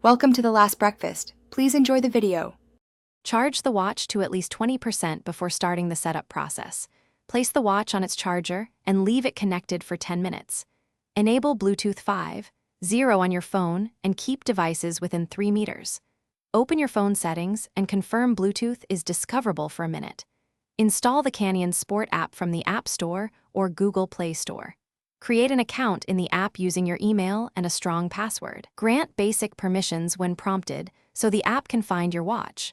Welcome to the last breakfast. Please enjoy the video. Charge the watch to at least 20% before starting the setup process. Place the watch on its charger and leave it connected for 10 minutes. Enable Bluetooth 5.0 on your phone and keep devices within 3 meters. Open your phone settings and confirm Bluetooth is discoverable for a minute. Install the Canyon Sport app from the App Store or Google Play Store. Create an account in the app using your email and a strong password. Grant basic permissions when prompted so the app can find your watch.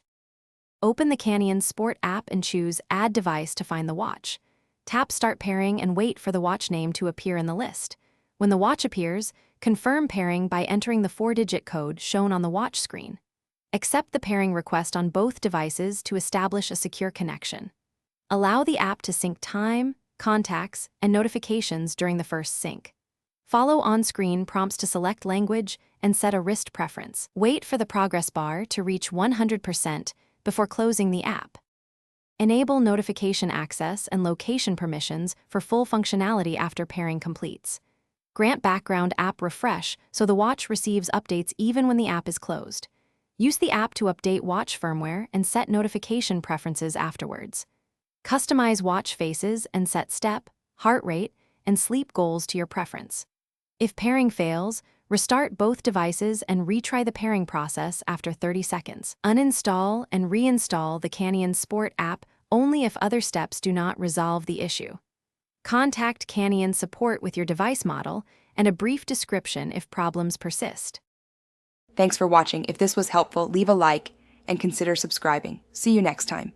Open the Canyon Sport app and choose Add Device to find the watch. Tap Start Pairing and wait for the watch name to appear in the list. When the watch appears, confirm pairing by entering the 4-digit code shown on the watch screen. Accept the pairing request on both devices to establish a secure connection. Allow the app to sync time, contacts, and notifications during the first sync. Follow on-screen prompts to select language and set a wrist preference. Wait for the progress bar to reach 100% before closing the app. Enable notification access and location permissions for full functionality after pairing completes. Grant background app refresh so the watch receives updates even when the app is closed. Use the app to update watch firmware and set notification preferences afterwards. Customize watch faces and set step, heart rate, and sleep goals to your preference. If pairing fails, restart both devices and retry the pairing process after 30 seconds. Uninstall and reinstall the Canyon Sport app only if other steps do not resolve the issue. Contact Canyon support with your device model and a brief description if problems persist. Thanks for watching. If this was helpful, leave a like and consider subscribing. See you next time.